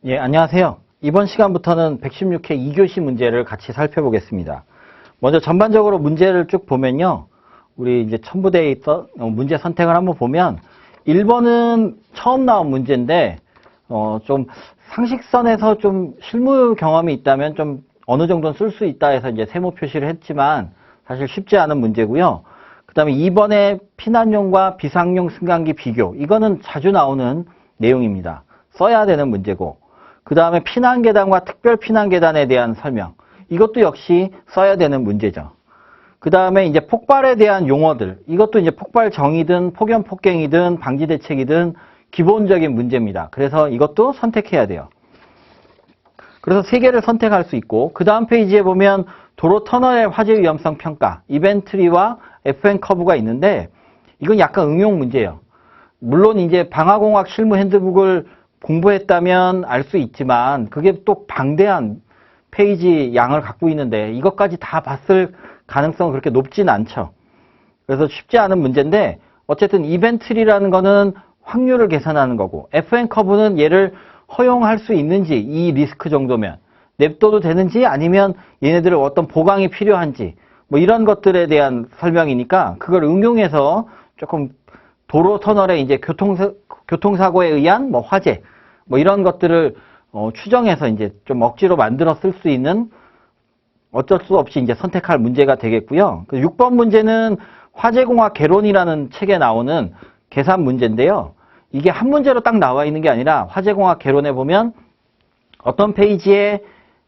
예, 안녕하세요. 이번 시간부터는 116회 2교시 문제를 같이 살펴보겠습니다. 먼저 전반적으로 문제를 쭉 보면요. 우리 이제 첨부되어 있던 문제 선택을 한번 보면 1번은 처음 나온 문제인데 좀 상식선에서 좀 실무 경험이 있다면 좀 어느 정도는 쓸 수 있다 해서 이제 세모 표시를 했지만 사실 쉽지 않은 문제고요. 그 다음에 2번에 피난용과 비상용 승강기 비교. 이거는 자주 나오는 내용입니다. 써야 되는 문제고. 그 다음에 피난계단과 특별피난계단에 대한 설명. 이것도 역시 써야 되는 문제죠. 그 다음에 이제 폭발에 대한 용어들. 이것도 이제 폭발 정의든 폭염 폭갱이든 방지 대책이든 기본적인 문제입니다. 그래서 이것도 선택해야 돼요. 그래서 세 개를 선택할 수 있고, 그 다음 페이지에 보면 도로 터널의 화재 위험성 평가, 이벤트리와 FN 커브가 있는데, 이건 약간 응용 문제예요. 물론 이제 방화공학 실무 핸드북을 공부했다면 알 수 있지만, 그게 또 방대한 페이지 양을 갖고 있는데, 이것까지 다 봤을 가능성은 그렇게 높진 않죠. 그래서 쉽지 않은 문제인데, 어쨌든 이벤트리라는 거는 확률을 계산하는 거고, FN 커브는 얘를 허용할 수 있는지, 이 리스크 정도면 냅둬도 되는지 아니면 얘네들을 어떤 보강이 필요한지 뭐 이런 것들에 대한 설명이니까 그걸 응용해서 조금 도로 터널의 이제 교통사고에 의한 뭐 화재 뭐 이런 것들을 추정해서 이제 좀 억지로 만들어 쓸 수 있는 어쩔 수 없이 이제 선택할 문제가 되겠고요. 6번 문제는 화재공학 개론이라는 책에 나오는 계산 문제인데요. 이게 한 문제로 딱 나와 있는 게 아니라 화재공학 개론에 보면 어떤 페이지에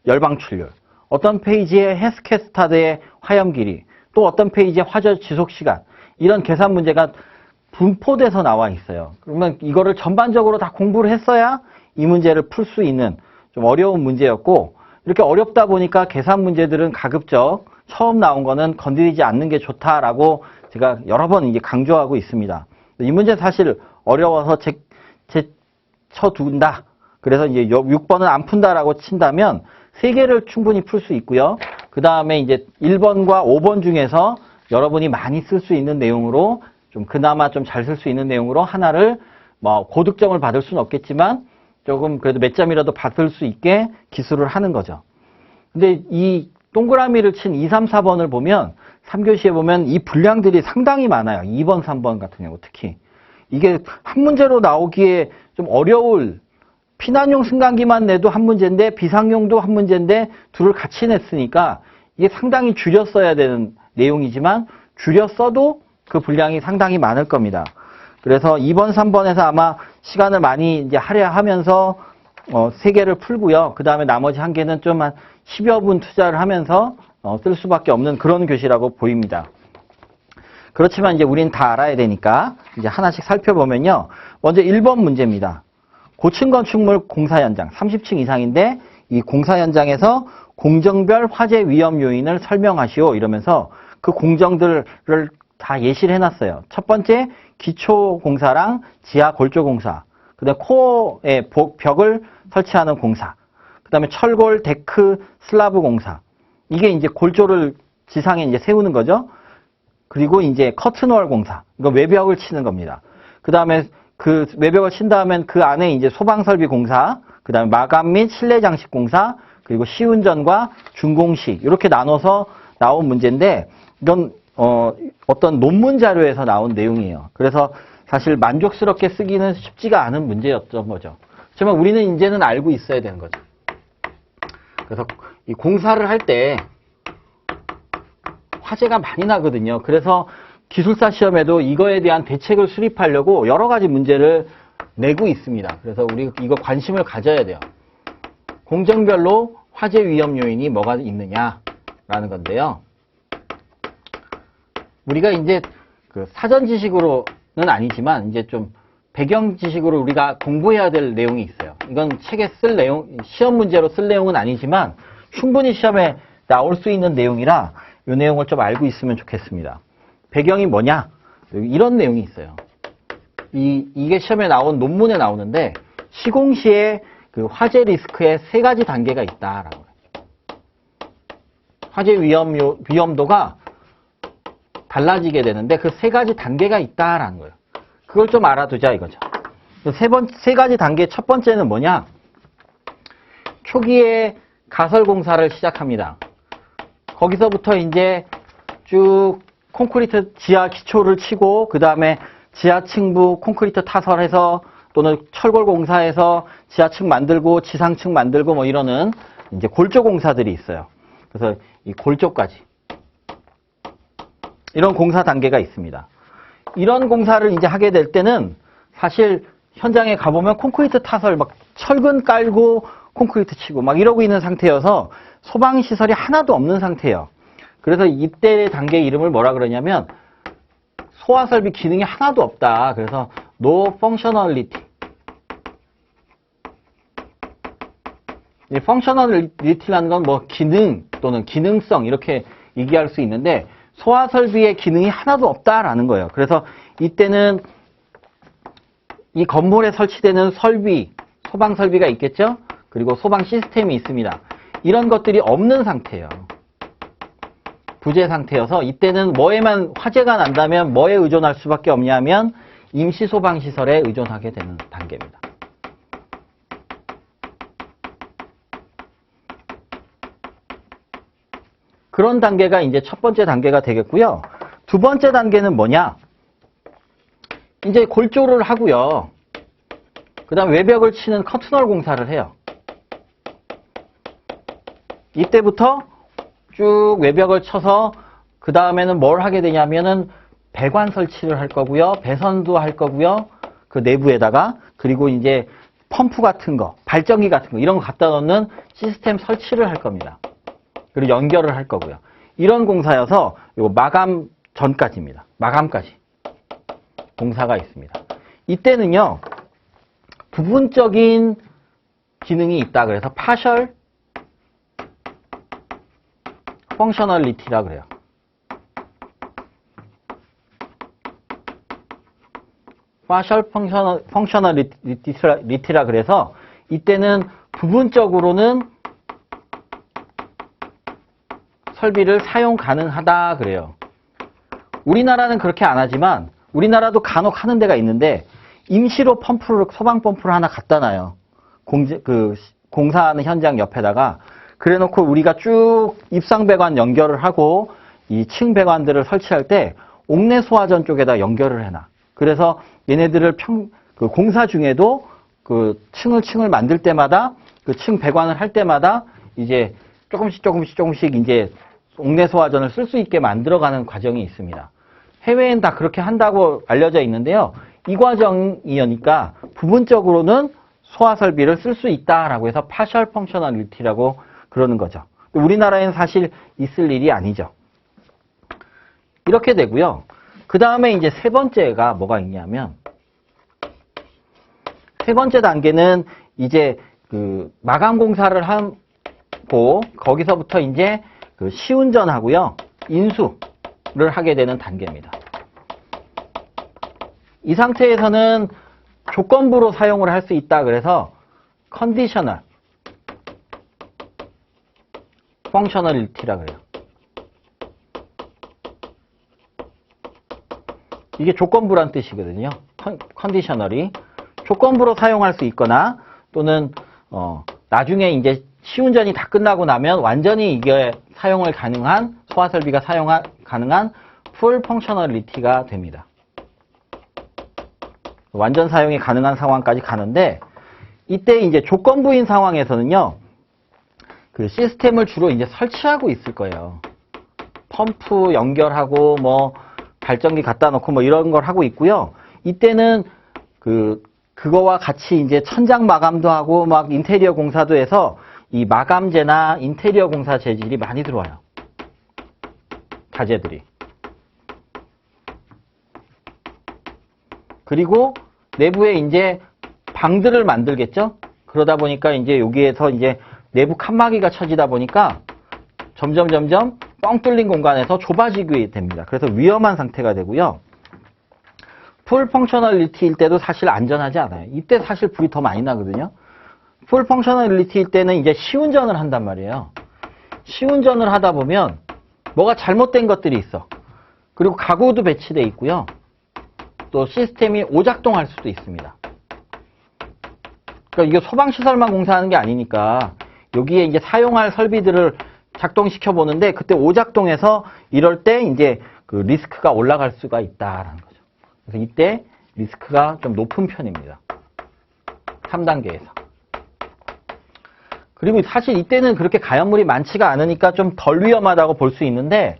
열방출률, 어떤 페이지에 헤스케스타드의 화염 길이, 또 어떤 페이지에 화재 지속 시간 이런 계산 문제가 분포돼서 나와 있어요. 그러면 이거를 전반적으로 다 공부를 했어야 이 문제를 풀 수 있는 좀 어려운 문제였고 이렇게 어렵다 보니까 계산 문제들은 가급적 처음 나온 거는 건드리지 않는 게 좋다라고 제가 여러 번 이게 강조하고 있습니다. 이 문제는 사실 어려워서 제쳐둔다. 그래서 이제 6번은 안 푼다라고 친다면 3개를 충분히 풀 수 있고요. 그 다음에 이제 1번과 5번 중에서 여러분이 많이 쓸 수 있는 내용으로 좀 그나마 좀 잘 쓸 수 있는 내용으로 하나를 뭐 고득점을 받을 수는 없겠지만 조금 그래도 몇 점이라도 받을 수 있게 기술을 하는 거죠. 근데 이 동그라미를 친 2, 3, 4번을 보면 3교시에 보면 이 분량들이 상당히 많아요. 2번, 3번 같은 경우 특히. 이게 한 문제로 나오기에 좀 어려울 피난용 승강기만 내도 한 문제인데 비상용도 한 문제인데 둘을 같이 냈으니까 이게 상당히 줄여 써야 되는 내용이지만 줄여 써도 그 분량이 상당히 많을 겁니다. 그래서 2번, 3번에서 아마 시간을 많이 이제 할애하면서 3개를 풀고요. 그 다음에 나머지 1개는 좀 한 10여 분 투자를 하면서 쓸 수밖에 없는 그런 교시라고 보입니다. 그렇지만 이제 우린 다 알아야 되니까 이제 하나씩 살펴보면요. 먼저 1번 문제입니다. 고층 건축물 공사 현장 30층 이상인데 이 공사 현장에서 공정별 화재 위험 요인을 설명하시오 이러면서 그 공정들을 다 예시를 해놨어요. 첫 번째 기초 공사랑 지하 골조 공사, 그다음에 코어에 벽을 설치하는 공사, 그다음에 철골, 데크, 슬라브 공사. 이게 이제 골조를 지상에 이제 세우는 거죠. 그리고 이제 커튼월 공사, 이거 외벽을 치는 겁니다. 그 다음에 그 외벽을 친 다음엔 그 안에 이제 소방설비 공사, 그 다음에 마감 및 실내 장식 공사, 그리고 시운전과 준공시 이렇게 나눠서 나온 문제인데 이건 어떤 논문 자료에서 나온 내용이에요. 그래서 사실 만족스럽게 쓰기는 쉽지가 않은 문제였던 거죠. 하지만 우리는 이제는 알고 있어야 되는 거죠. 그래서 이 공사를 할 때 화재가 많이 나거든요. 그래서 기술사 시험에도 이거에 대한 대책을 수립하려고 여러 가지 문제를 내고 있습니다. 그래서 우리 이거 관심을 가져야 돼요. 공정별로 화재 위험 요인이 뭐가 있느냐라는 건데요. 우리가 이제 그 사전 지식으로는 아니지만 이제 좀 배경 지식으로 우리가 공부해야 될 내용이 있어요. 이건 책에 쓸 내용, 시험 문제로 쓸 내용은 아니지만 충분히 시험에 나올 수 있는 내용이라 이 내용을 좀 알고 있으면 좋겠습니다. 배경이 뭐냐? 이런 내용이 있어요. 이게 시험에 나온 논문에 나오는데 시공시에 그 화재 리스크의 3가지 단계가 있다라고. 화재 위험도가 달라지게 되는데 그 3가지 단계가 있다라는 거예요. 그걸 좀 알아두자 이거죠. 세 가지 단계 첫 번째는 뭐냐? 초기에 가설 공사를 시작합니다. 거기서부터 이제 쭉 콘크리트 지하 기초를 치고 그 다음에 지하층부 콘크리트 타설해서 또는 철골 공사해서 지하층 만들고 지상층 만들고 뭐 이러는 이제 골조 공사들이 있어요. 그래서 이 골조까지 이런 공사 단계가 있습니다. 이런 공사를 이제 하게 될 때는 사실 현장에 가보면 콘크리트 타설 막 철근 깔고 콘크리트 치고 막 이러고 있는 상태여서 소방시설이 하나도 없는 상태예요. 그래서 이때 단계 이름을 뭐라 그러냐면 소화설비 기능이 하나도 없다. 그래서 No Functionality. 이 Functionality라는 건 뭐 기능 또는 기능성 이렇게 얘기할 수 있는데 소화설비의 기능이 하나도 없다라는 거예요. 그래서 이때는 이 건물에 설치되는 설비, 소방설비가 있겠죠? 그리고 소방 시스템이 있습니다. 이런 것들이 없는 상태예요. 부재 상태여서 이때는 뭐에만 화재가 난다면 뭐에 의존할 수밖에 없냐면 임시소방시설에 의존하게 되는 단계입니다. 그런 단계가 이제 첫 번째 단계가 되겠고요. 두 번째 단계는 뭐냐? 이제 골조를 하고요. 그 다음 외벽을 치는 커튼홀 공사를 해요. 이때부터 쭉 외벽을 쳐서 그 다음에는 뭘 하게 되냐면은 배관 설치를 할 거고요. 배선도 할 거고요. 그 내부에다가 그리고 이제 펌프 같은 거, 발전기 같은 거 이런 거 갖다 놓는 시스템 설치를 할 겁니다. 그리고 연결을 할 거고요. 이런 공사여서 요 마감 전까지입니다. 마감까지 공사가 있습니다. 이때는요. 부분적인 기능이 있다. 그래서 partial functionality라 그래요. partial functionality라 그래서 이때는 부분적으로는 설비를 사용 가능하다 그래요. 우리나라는 그렇게 안 하지만 우리나라도 간혹 하는 데가 있는데 임시로 펌프를 소방 펌프를 하나 갖다 놔요. 공사하는 현장 옆에다가 그래놓고 우리가 쭉 입상 배관 연결을 하고 이 층 배관들을 설치할 때 옥내 소화전 쪽에다 연결을 해놔. 그래서 얘네들을 공사 중에도 그 층을 만들 때마다 그 층 배관을 할 때마다 이제 조금씩 이제 옥내 소화전을 쓸 수 있게 만들어가는 과정이 있습니다. 해외엔 다 그렇게 한다고 알려져 있는데요. 이 과정이니까 부분적으로는 소화 설비를 쓸 수 있다라고 해서 partial functionality라고 그러는 거죠. 우리나라에는 사실 있을 일이 아니죠. 이렇게 되고요. 그 다음에 이제 세 번째가 뭐가 있냐면 세 번째 단계는 이제 그 마감 공사를 하고 거기서부터 이제 그 시운전하고요. 인수를 하게 되는 단계입니다. 이 상태에서는 조건부로 사용을 할 수 있다. 그래서 conditional functionality라 그래요. 이게 조건부란 뜻이거든요. conditionally 조건부로 사용할 수 있거나 또는 나중에 이제 시운전이 다 끝나고 나면 완전히 이게 사용을 가능한 소화 설비가 가능한 full functionality가 됩니다. 완전 사용이 가능한 상황까지 가는데 이때 이제 조건부인 상황에서는요. 그 시스템을 주로 이제 설치하고 있을 거예요. 펌프 연결하고 뭐 발전기 갖다 놓고 뭐 이런 걸 하고 있고요. 이때는 그거와 같이 이제 천장 마감도 하고 막 인테리어 공사도 해서 이 마감재나 인테리어 공사 재질이 많이 들어와요. 자재들이. 그리고 내부에 이제 방들을 만들겠죠? 그러다 보니까 이제 여기에서 이제 내부 칸막이가 쳐지다 보니까 점점 뻥 뚫린 공간에서 좁아지게 됩니다. 그래서 위험한 상태가 되고요. 풀 펑셔널리티일 때도 사실 안전하지 않아요. 이때 사실 불이 더 많이 나거든요. 풀 펑셔널리티일 때는 이제 시운전을 한단 말이에요. 시운전을 하다 보면 뭐가 잘못된 것들이 있어. 그리고 가구도 배치되어 있고요. 또 시스템이 오작동할 수도 있습니다. 그러니까 이게 소방시설만 공사하는 게 아니니까 여기에 이제 사용할 설비들을 작동시켜 보는데 그때 오작동해서 이럴 때 이제 그 리스크가 올라갈 수가 있다라는 거죠. 그래서 이때 리스크가 좀 높은 편입니다. 3단계에서. 그리고 사실 이때는 그렇게 가연물이 많지가 않으니까 좀 덜 위험하다고 볼 수 있는데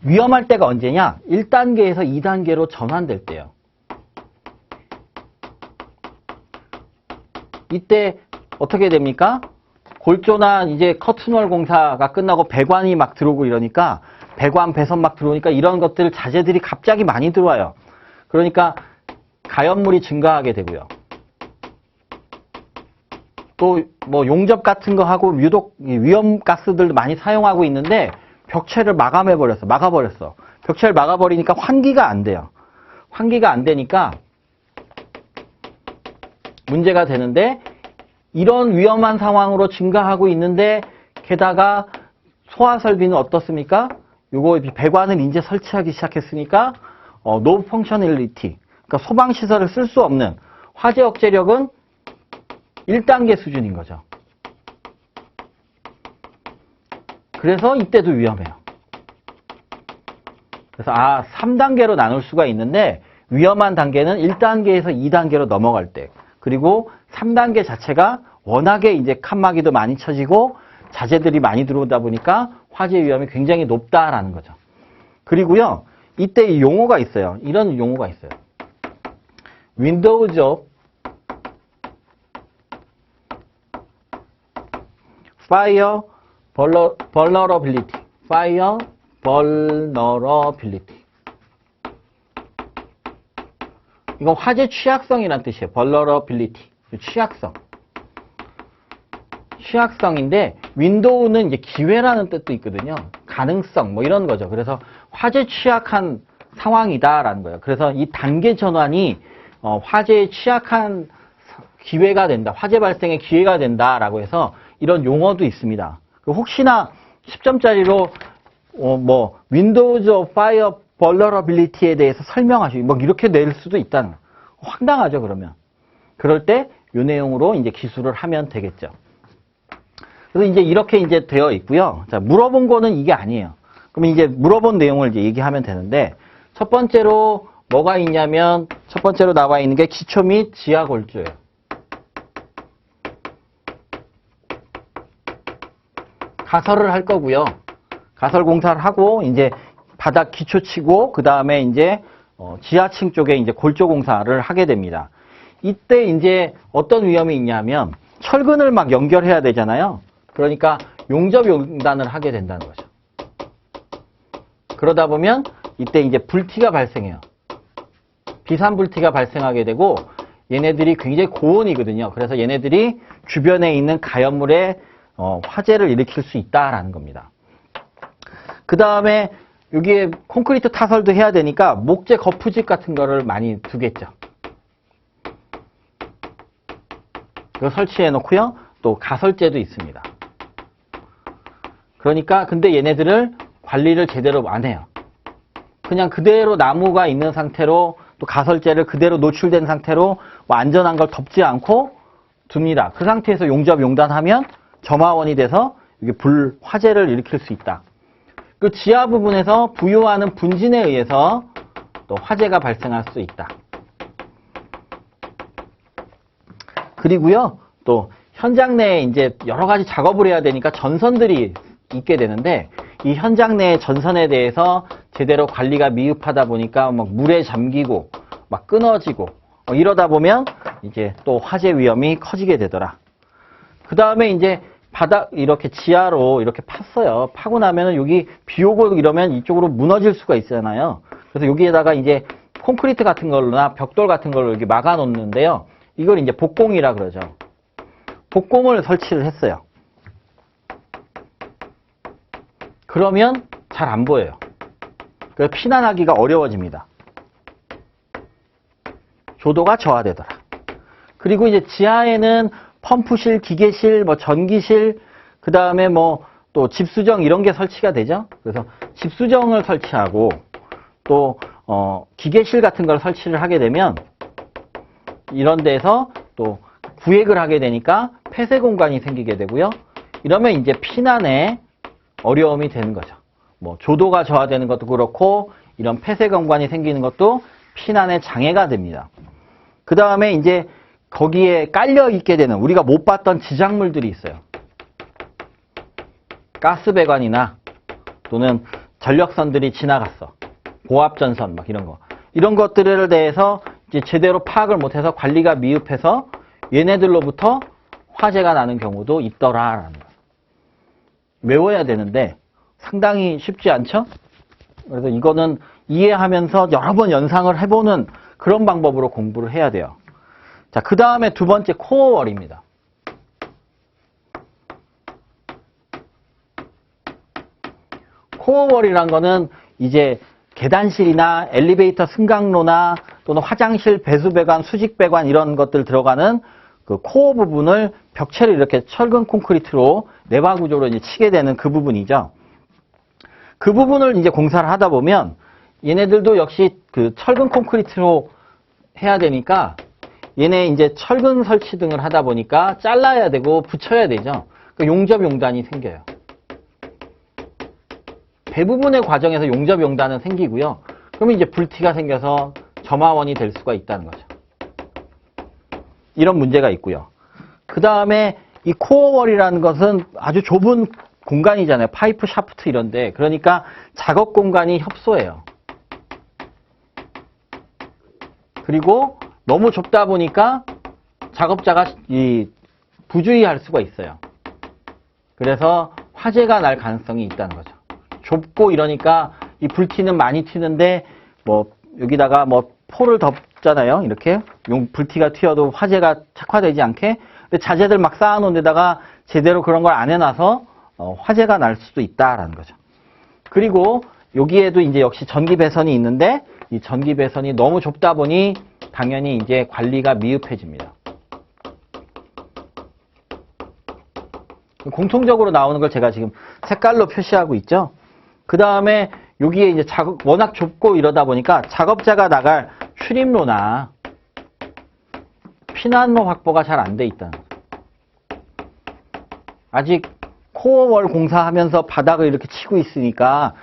위험할 때가 언제냐? 1단계에서 2단계로 전환될 때요. 이때 어떻게 됩니까? 골조나 이제 커튼월 공사가 끝나고 배관이 막 들어오고 이러니까 배관, 배선 막 들어오니까 이런 것들 자재들이 갑자기 많이 들어와요. 그러니까 가연물이 증가하게 되고요. 또 뭐 용접 같은 거 하고 유독 위험가스들도 많이 사용하고 있는데 벽체를 막아버렸어. 벽체를 막아버리니까 환기가 안 돼요. 환기가 안 되니까 문제가 되는데 이런 위험한 상황으로 증가하고 있는데 게다가 소화 설비는 어떻습니까? 요거 배관을 이제 설치하기 시작했으니까 no functionality, 그러니까 소방 시설을 쓸 수 없는 화재 억제력은 1단계 수준인 거죠. 그래서 이때도 위험해요. 그래서 3단계로 나눌 수가 있는데 위험한 단계는 1단계에서 2단계로 넘어갈 때, 그리고 3단계 자체가 워낙에 이제 칸막이도 많이 쳐지고 자재들이 많이 들어오다 보니까 화재 위험이 굉장히 높다라는 거죠. 그리고요, 이때 이 용어가 있어요. 이런 용어가 있어요. Windows of Fire Vulnerability. Fire Vulnerability. 이건 화재 취약성이란 뜻이에요. Vulnerability. 취약성. 취약성인데 윈도우는 이제 기회라는 뜻도 있거든요. 가능성 뭐 이런 거죠. 그래서 화재 취약한 상황이다라는 거예요. 그래서 이 단계 전환이 화재에 취약한 기회가 된다. 화재 발생의 기회가 된다라고 해서 이런 용어도 있습니다. 혹시나 10점짜리로 뭐 Windows Fire Vulnerability에 대해서 설명하시고 뭐 이렇게 낼 수도 있다는 거예요. 황당하죠, 그러면. 그럴 때 이 내용으로 이제 기술을 하면 되겠죠. 그래서 이제 이렇게 이제 되어 있고요. 자, 물어본 거는 이게 아니에요. 그러면 이제 물어본 내용을 이제 얘기하면 되는데, 첫 번째로 뭐가 있냐면, 첫 번째로 나와 있는 게 기초 및 지하 골조예요. 가설을 할 거고요. 가설 공사를 하고, 이제 바닥 기초 치고, 그 다음에 이제 지하층 쪽에 이제 골조 공사를 하게 됩니다. 이때 이제 어떤 위험이 있냐면, 철근을 막 연결해야 되잖아요. 그러니까 용접 용단을 하게 된다는 거죠. 그러다 보면 이때 이제 불티가 발생해요. 비산불티가 발생하게 되고 얘네들이 굉장히 고온이거든요. 그래서 얘네들이 주변에 있는 가연물에 화재를 일으킬 수 있다라는 겁니다. 그 다음에 여기에 콘크리트 타설도 해야 되니까 목재 거푸집 같은 거를 많이 두겠죠. 이거 설치해 놓고요. 또 가설재도 있습니다. 그러니까 근데 얘네들을 관리를 제대로 안 해요. 그냥 그대로 나무가 있는 상태로 또 가설재를 그대로 노출된 상태로 뭐 안전한 걸 덮지 않고 둡니다. 그 상태에서 용접 용단하면 점화원이 돼서 이게 화재를 일으킬 수 있다. 그 지하 부분에서 부유하는 분진에 의해서 또 화재가 발생할 수 있다. 그리고요, 또 현장 내에 이제 여러 가지 작업을 해야 되니까 전선들이 있게 되는데 이 현장 내의 전선에 대해서 제대로 관리가 미흡하다 보니까 막 물에 잠기고 막 끊어지고 이러다 보면 이제 또 화재 위험이 커지게 되더라. 그 다음에 이제 바닥 이렇게 지하로 이렇게 팠어요. 파고 나면은 여기 비 오고 이러면 이쪽으로 무너질 수가 있잖아요. 그래서 여기에다가 이제 콘크리트 같은 걸로나 벽돌 같은 걸로 이렇게 막아 놓는데요. 이걸 이제 복공이라 그러죠. 복공을 설치를 했어요. 그러면 잘 안 보여요. 그래서 피난하기가 어려워집니다. 조도가 저하되더라. 그리고 이제 지하에는 펌프실, 기계실, 뭐 전기실, 그 다음에 뭐 또 집수정 이런 게 설치가 되죠. 그래서 집수정을 설치하고 또 기계실 같은 걸 설치를 하게 되면 이런 데서 또 구획을 하게 되니까 폐쇄 공간이 생기게 되고요. 이러면 이제 피난에 어려움이 되는 거죠. 뭐 조도가 저하되는 것도 그렇고 이런 폐쇄경관이 생기는 것도 피난의 장애가 됩니다. 그 다음에 이제 거기에 깔려 있게 되는 우리가 못 봤던 지작물들이 있어요. 가스배관이나 또는 전력선들이 지나갔어. 고압전선 막 이런 거. 이런 것들에 대해서 이제 제대로 파악을 못해서 관리가 미흡해서 얘네들로부터 화재가 나는 경우도 있더라라는 거. 외워야 되는데 상당히 쉽지 않죠? 그래서 이거는 이해하면서 여러 번 연상을 해보는 그런 방법으로 공부를 해야 돼요. 자, 그 다음에 두 번째 코어월입니다. 코어월이란 거는 이제 계단실이나 엘리베이터 승강로나 또는 화장실 배수배관, 수직배관 이런 것들 들어가는 그 코어 부분을 벽체를 이렇게 철근 콘크리트로 내화 구조로 이제 치게 되는 그 부분이죠. 그 부분을 이제 공사를 하다 보면 얘네들도 역시 그 철근 콘크리트로 해야 되니까 얘네 이제 철근 설치 등을 하다 보니까 잘라야 되고 붙여야 되죠. 그 용접 용단이 생겨요. 대부분의 과정에서 용접 용단은 생기고요. 그러면 이제 불티가 생겨서 점화원이 될 수가 있다는 거죠. 이런 문제가 있고요. 그 다음에 이 코어월이라는 것은 아주 좁은 공간이잖아요. 파이프, 샤프트 이런데. 그러니까 작업 공간이 협소해요. 그리고 너무 좁다 보니까 작업자가 부주의할 수가 있어요. 그래서 화재가 날 가능성이 있다는 거죠. 좁고 이러니까 이 불티는 많이 튀는데 뭐 여기다가 뭐 포를 덮잖아요. 이렇게 불티가 튀어도 화재가 착화되지 않게. 근데 자재들 막 쌓아놓은 데다가 제대로 그런 걸 안 해놔서 화재가 날 수도 있다라는 거죠. 그리고 여기에도 이제 역시 전기 배선이 있는데 이 전기 배선이 너무 좁다 보니 당연히 이제 관리가 미흡해집니다. 공통적으로 나오는 걸 제가 지금 색깔로 표시하고 있죠. 그 다음에 여기에 이제 워낙 좁고 이러다 보니까 작업자가 나갈 출입로나 피난로 확보가 잘 안 돼 있다는 거죠. 아직 코어월 공사하면서 바닥을 이렇게 치고 있으니까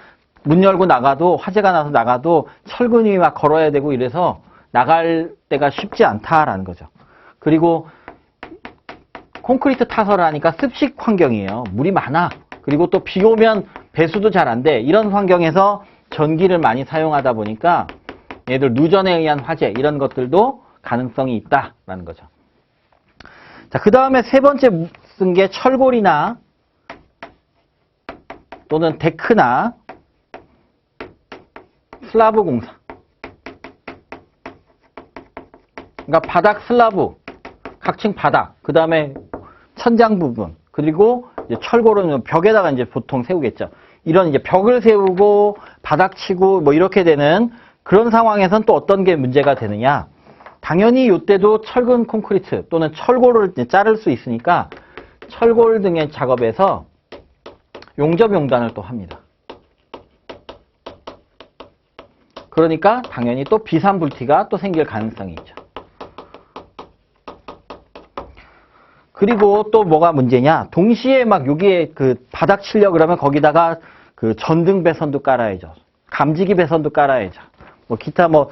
문 열고 나가도 화재가 나서 나가도 철근 위에 막 걸어야 되고 이래서 나갈 때가 쉽지 않다라는 거죠. 그리고 콘크리트 타설을 하니까 습식 환경이에요. 물이 많아. 그리고 또 비 오면 배수도 잘 안 돼. 이런 환경에서 전기를 많이 사용하다 보니까 얘들 누전에 의한 화재 이런 것들도 가능성이 있다라는 거죠. 자, 그 다음에 세 번째 쓴 게 철골이나 또는 데크나 슬라브 공사. 그러니까 바닥 슬라브, 각층 바닥, 그 다음에 천장 부분, 그리고 이제 철골은 벽에다가 이제 보통 세우겠죠. 이런 이제 벽을 세우고 바닥 치고 뭐 이렇게 되는 그런 상황에선 또 어떤 게 문제가 되느냐. 당연히 이때도 철근 콘크리트 또는 철골을 이제 자를 수 있으니까 철골 등의 작업에서 용접 용단을 또 합니다. 그러니까 당연히 또 비산불티가 또 생길 가능성이 있죠. 그리고 또 뭐가 문제냐? 동시에 막 여기에 그 바닥 치려고 그러면 거기다가 그 전등 배선도 깔아야죠. 감지기 배선도 깔아야죠. 뭐 기타 뭐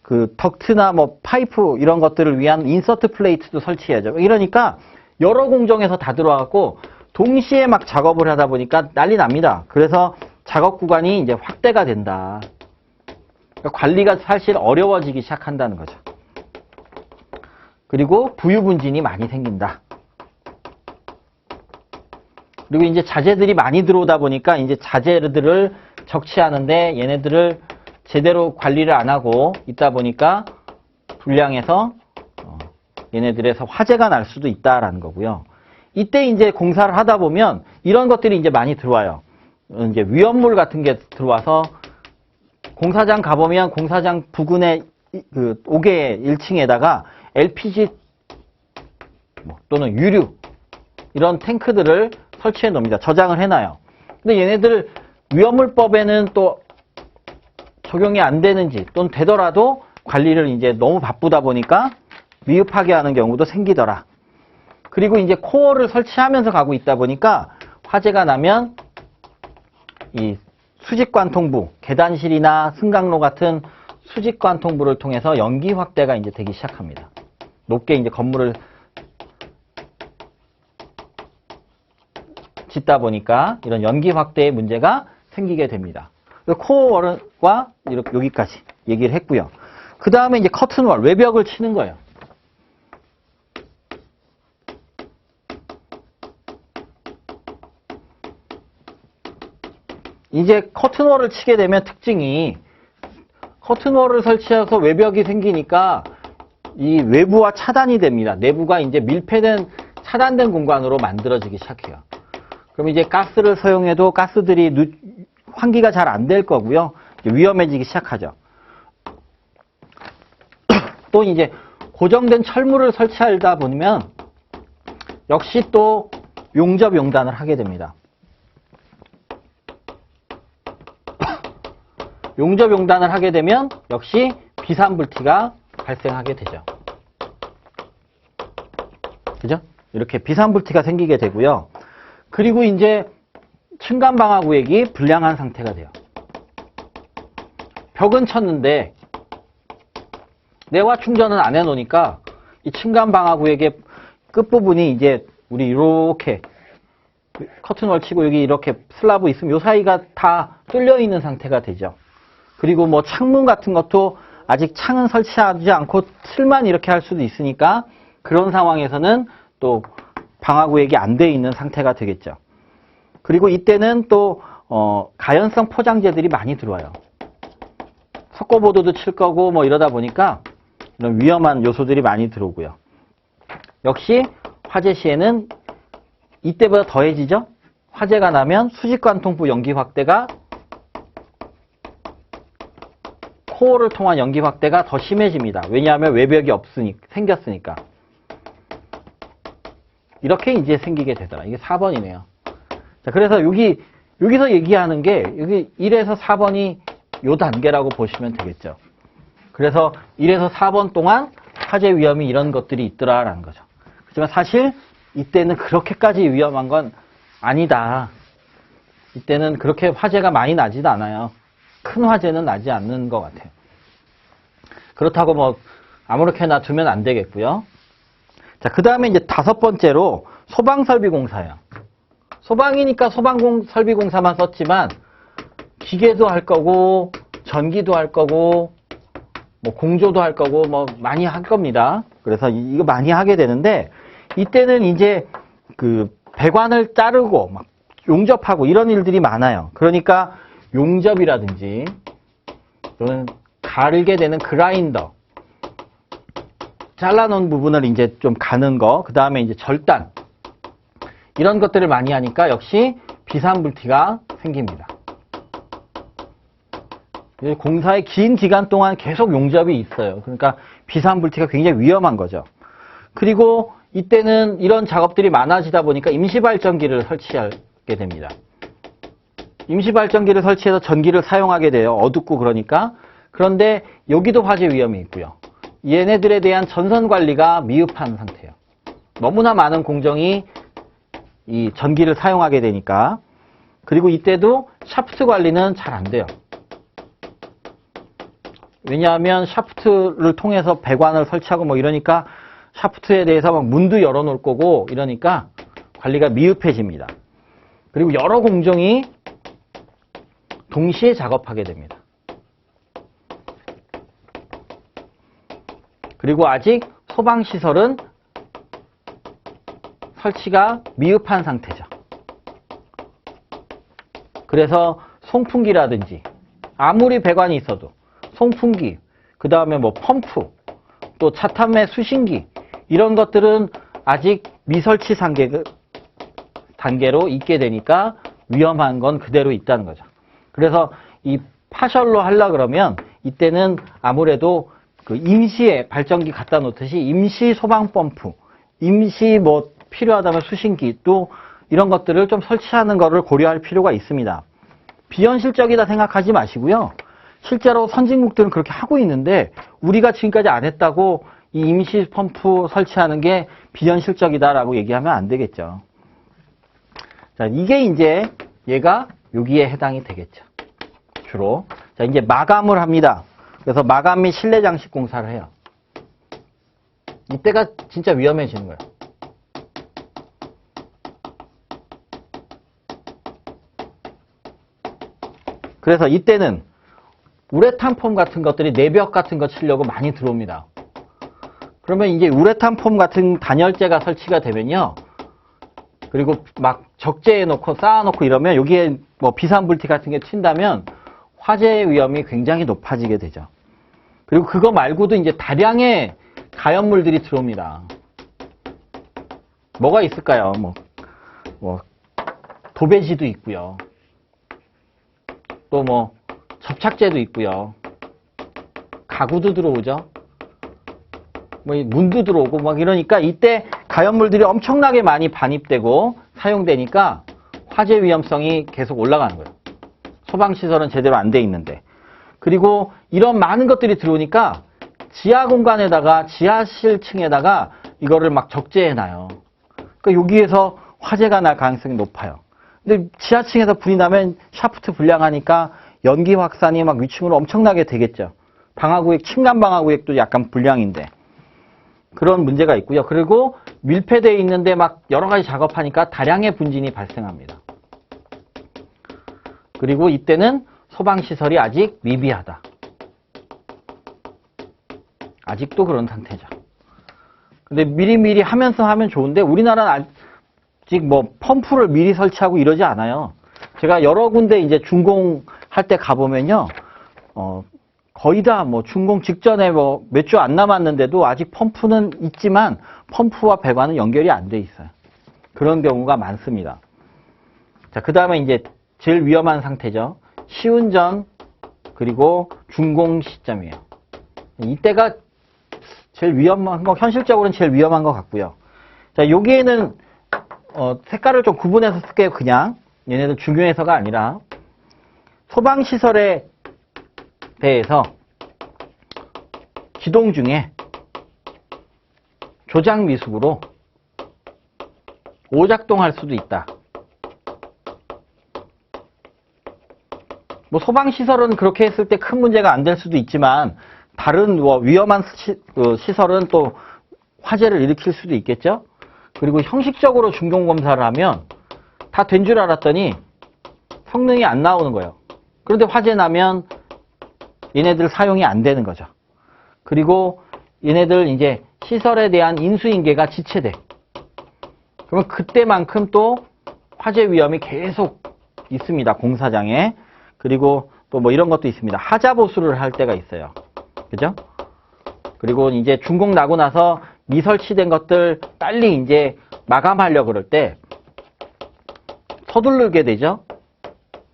그 덕트나 뭐 파이프 이런 것들을 위한 인서트 플레이트도 설치해야죠. 이러니까 여러 공정에서 다 들어와갖고 동시에 막 작업을 하다 보니까 난리 납니다. 그래서 작업 구간이 이제 확대가 된다. 그러니까 관리가 사실 어려워지기 시작한다는 거죠. 그리고 부유분진이 많이 생긴다. 그리고 이제 자재들이 많이 들어오다 보니까 이제 자재들을 적치하는데 얘네들을 제대로 관리를 안 하고 있다 보니까 불량해서 얘네들에서 화재가 날 수도 있다라는 거고요. 이때 이제 공사를 하다 보면 이런 것들이 이제 많이 들어와요. 이제 위험물 같은 게 들어와서 공사장 가보면 공사장 부근에 그 5개 1층에다가 LPG 또는 유류 이런 탱크들을 설치해 놓습니다. 저장을 해놔요. 근데 얘네들 위험물법에는 또 적용이 안 되는지 또는 되더라도 관리를 이제 너무 바쁘다 보니까 미흡하게 하는 경우도 생기더라. 그리고 이제 코어를 설치하면서 가고 있다 보니까 화재가 나면 이 수직관통부, 계단실이나 승강로 같은 수직관통부를 통해서 연기 확대가 이제 되기 시작합니다. 높게 이제 건물을 짓다 보니까 이런 연기 확대의 문제가 생기게 됩니다. 코어월과 이렇게 여기까지 얘기를 했고요. 그 다음에 이제 커튼월, 외벽을 치는 거예요. 이제 커튼월을 치게 되면 특징이 커튼월을 설치해서 외벽이 생기니까 이 외부와 차단이 됩니다. 내부가 이제 밀폐된 차단된 공간으로 만들어지기 시작해요. 그럼 이제 가스를 사용해도 가스들이 환기가 잘 안 될 거고요. 위험해지기 시작하죠. 또 이제 고정된 철물을 설치하다 보면 역시 또 용접 용단을 하게 됩니다. 용접 용단을 하게 되면 역시 비산불티가 발생하게 되죠. 그죠? 이렇게 비산불티가 생기게 되고요. 그리고 이제 층간방화구역이 불량한 상태가 돼요. 벽은 쳤는데 내화 충전은 안 해놓으니까 이 층간방화구역의 끝부분이 이제 우리 이렇게 커튼월 치고 여기 이렇게 슬라브 있으면 이 사이가 다 뚫려 있는 상태가 되죠. 그리고 뭐 창문 같은 것도 아직 창은 설치하지 않고 틀만 이렇게 할 수도 있으니까 그런 상황에서는 또 방화구역이 안 돼 있는 상태가 되겠죠. 그리고 이때는 또 가연성 포장재들이 많이 들어와요. 석고보드도 칠 거고 뭐 이러다 보니까 이런 위험한 요소들이 많이 들어오고요. 역시 화재 시에는 이때보다 더해지죠. 화재가 나면 수직관통부 연기 확대가 코어를 통한 연기 확대가 더 심해집니다. 왜냐하면 외벽이 생겼으니까. 이렇게 이제 생기게 되더라. 이게 4번이네요. 자, 그래서 여기서 얘기하는 게 여기 1에서 4번이 요 단계라고 보시면 되겠죠. 그래서 1에서 4번 동안 화재 위험이 이런 것들이 있더라라는 거죠. 하지만 사실 이때는 그렇게까지 위험한 건 아니다. 이때는 그렇게 화재가 많이 나지도 않아요. 큰 화재는 나지 않는 것 같아요. 그렇다고 뭐 아무렇게나 두면 안 되겠고요. 자, 그 다음에 이제 5번째로 소방설비공사예요. 소방이니까 소방설비공사만 썼지만 기계도 할 거고 전기도 할 거고 뭐 공조도 할 거고 뭐 많이 할 겁니다. 그래서 이거 많이 하게 되는데 이때는 이제 그 배관을 자르고 막 용접하고 이런 일들이 많아요. 그러니까 용접이라든지 또는 가르게 되는 그라인더, 잘라놓은 부분을 이제 좀 가는 거, 그 다음에 이제 절단 이런 것들을 많이 하니까 역시 비산불티가 생깁니다. 공사의 긴 기간 동안 계속 용접이 있어요. 그러니까 비산불티가 굉장히 위험한 거죠. 그리고 이때는 이런 작업들이 많아지다 보니까 임시발전기를 설치하게 됩니다. 임시발전기를 설치해서 전기를 사용하게 돼요. 어둡고 그러니까. 그런데 여기도 화재 위험이 있고요. 얘네들에 대한 전선 관리가 미흡한 상태예요. 너무나 많은 공정이 이 전기를 사용하게 되니까. 그리고 이때도 샤프트 관리는 잘 안 돼요. 왜냐하면 샤프트를 통해서 배관을 설치하고 뭐 이러니까 샤프트에 대해서 막 문도 열어놓을 거고 이러니까 관리가 미흡해집니다. 그리고 여러 공정이 동시에 작업하게 됩니다. 그리고 아직 소방시설은 설치가 미흡한 상태죠. 그래서 송풍기라든지 아무리 배관이 있어도 송풍기, 그 다음에 뭐 펌프, 또 차탄매 수신기 이런 것들은 아직 미설치 단계로 있게 되니까 위험한 건 그대로 있다는 거죠. 그래서 이 파셜로 하려 그러면 이때는 아무래도 그 임시에 발전기 갖다 놓듯이 임시 소방 펌프, 임시 뭐 필요하다면 수신기 또 이런 것들을 좀 설치하는 거를 고려할 필요가 있습니다. 비현실적이다 생각하지 마시고요. 실제로 선진국들은 그렇게 하고 있는데 우리가 지금까지 안 했다고 이 임시 펌프 설치하는 게 비현실적이다라고 얘기하면 안 되겠죠. 자, 이게 이제 얘가 여기에 해당이 되겠죠. 주로. 자, 이제 마감을 합니다. 그래서 마감 및 실내 장식 공사를 해요. 이때가 진짜 위험해지는 거예요. 그래서 이때는 우레탄 폼 같은 것들이 내벽 같은 거 치려고 많이 들어옵니다. 그러면 이제 우레탄 폼 같은 단열재가 설치가 되면요. 그리고 막 적재해 놓고 쌓아 놓고 이러면 여기에 뭐 비산불티 같은 게 튄다면 화재 위험이 굉장히 높아지게 되죠. 그리고 그거 말고도 이제 다량의 가연물들이 들어옵니다. 뭐가 있을까요? 뭐 도배지도 있고요. 또 뭐 접착제도 있고요. 가구도 들어오죠. 뭐 문도 들어오고 막 이러니까 이때 가연물들이 엄청나게 많이 반입되고 사용되니까 화재 위험성이 계속 올라가는 거예요. 소방시설은 제대로 안 돼 있는데. 그리고 이런 많은 것들이 들어오니까 지하 공간에다가 지하실 층에다가 이거를 막 적재해 놔요. 그러니까 여기에서 화재가 날 가능성이 높아요. 근데 지하층에서 불이 나면 샤프트 불량하니까 연기 확산이 막 위층으로 엄청나게 되겠죠. 방화구역, 층간 방화구역도 약간 불량인데. 그런 문제가 있고요. 그리고 밀폐되어 있는데 막 여러 가지 작업하니까 다량의 분진이 발생합니다. 그리고 이때는 소방시설이 아직 미비하다. 아직도 그런 상태죠. 근데 미리미리 하면서 하면 좋은데 우리나라는 아직 뭐 펌프를 미리 설치하고 이러지 않아요. 제가 여러 군데 이제 준공할 때 가보면요. 거의 다 뭐 준공 직전에 뭐 몇 주 안 남았는데도 아직 펌프는 있지만 펌프와 배관은 연결이 안 돼 있어요. 그런 경우가 많습니다. 자, 그 다음에 이제 제일 위험한 상태죠. 시운전 그리고 준공 시점이에요. 이때가 제일 위험한 거, 현실적으로는 제일 위험한 것 같고요. 자, 여기에는 색깔을 좀 구분해서 쓸게요. 그냥 얘네들 중요해서가 아니라 소방시설에 대해서 기동 중에 조작 미숙으로 오작동할 수도 있다. 뭐 소방시설은 그렇게 했을 때 큰 문제가 안 될 수도 있지만 다른 위험한 시설은 또 화재를 일으킬 수도 있겠죠. 그리고 형식적으로 준공검사를 하면 다 된 줄 알았더니 성능이 안 나오는 거예요. 그런데 화재 나면 얘네들 사용이 안 되는 거죠. 그리고 얘네들 이제 시설에 대한 인수인계가 지체돼. 그러면 그때만큼 또 화재 위험이 계속 있습니다. 공사장에. 그리고 또 뭐 이런 것도 있습니다. 하자 보수를 할 때가 있어요. 그죠? 그리고 이제 준공 나고 나서 미설치된 것들 빨리 이제 마감하려고 그럴 때 서두르게 되죠.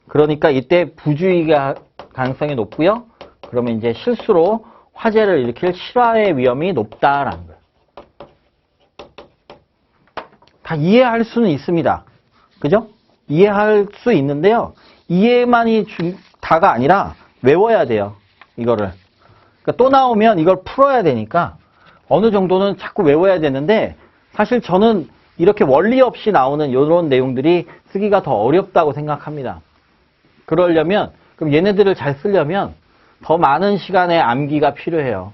그러니까 이때 부주의가 가능성이 높고요. 그러면 이제 실수로 화재를 일으킬 실화의 위험이 높다라는 거예요. 다 이해할 수는 있습니다. 그죠? 이해할 수 있는데요. 이해만이 다가 아니라 외워야 돼요. 이거를. 그러니까 또 나오면 이걸 풀어야 되니까 어느 정도는 자꾸 외워야 되는데 사실 저는 이렇게 원리 없이 나오는 이런 내용들이 쓰기가 더 어렵다고 생각합니다. 그러려면 그럼 얘네들을 잘 쓰려면 더 많은 시간의 암기가 필요해요.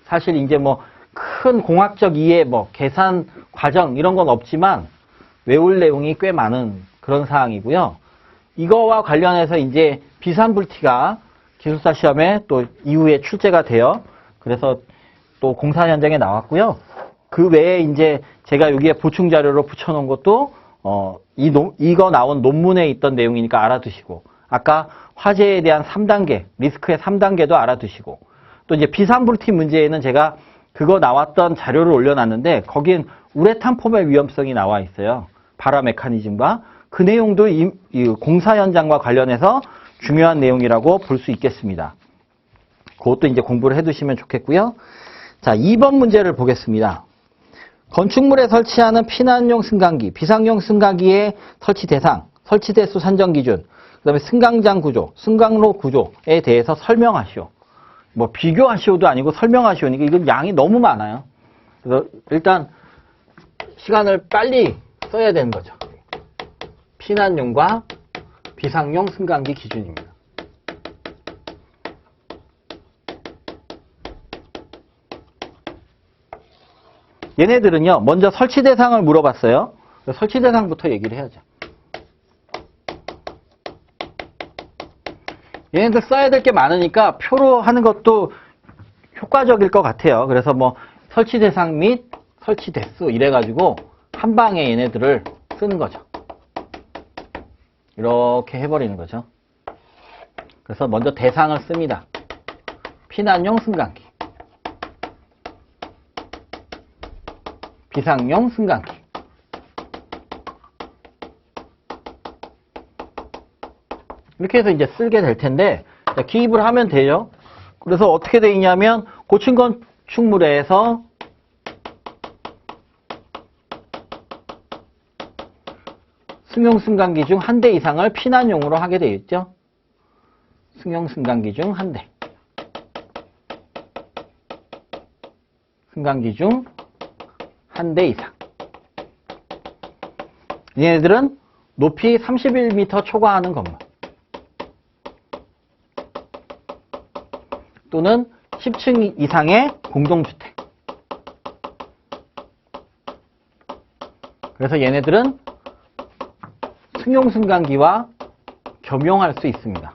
사실 이제 뭐 큰 공학적 이해, 뭐 계산 과정 이런 건 없지만 외울 내용이 꽤 많은 그런 사항이고요. 이거와 관련해서 이제 비산불티가 기술사 시험에 또 이후에 출제가 돼요. 그래서 또 공사 현장에 나왔고요. 그 외에 이제 제가 여기에 보충 자료로 붙여놓은 것도 이거 나온 논문에 있던 내용이니까 알아두시고, 아까 화재에 대한 3단계, 리스크의 3단계도 알아두시고, 또 이제 비산불티 문제에는 제가 그거 나왔던 자료를 올려놨는데 거긴 우레탄 폼의 위험성이 나와 있어요. 발화 메커니즘과 그 내용도 이 공사 현장과 관련해서 중요한 내용이라고 볼 수 있겠습니다. 그것도 이제 공부를 해두시면 좋겠고요. 자, 2번 문제를 보겠습니다. 건축물에 설치하는 피난용 승강기, 비상용 승강기의 설치 대상, 설치 대수 산정 기준, 그 다음에 승강장 구조, 승강로 구조에 대해서 설명하시오. 뭐 비교하시오도 아니고 설명하시오니까 이건 양이 너무 많아요. 그래서 일단 시간을 빨리 써야 되는 거죠. 피난용과 비상용 승강기 기준입니다. 얘네들은요, 먼저 설치 대상을 물어봤어요. 설치 대상부터 얘기를 해야죠. 얘네들 써야 될 게 많으니까 표로 하는 것도 효과적일 것 같아요. 그래서 뭐 설치 대상 및 설치 대수 이래가지고 한 방에 얘네들을 쓰는 거죠. 이렇게 해버리는 거죠. 그래서 먼저 대상을 씁니다. 피난용 승강기, 비상용 승강기. 이렇게 해서 이제 쓰게 될 텐데, 기입을 하면 돼요. 그래서 어떻게 되어 있냐면, 고층 건축물에서 승용 승강기 중 한 대 이상을 피난용으로 하게 되어 있죠. 승용 승강기 중 한 대. 승강기 중 한 대 이상. 얘네들은 높이 31m 초과하는 건물 또는 10층 이상의 공동주택. 그래서 얘네들은 승용 승강기와 겸용할 수 있습니다.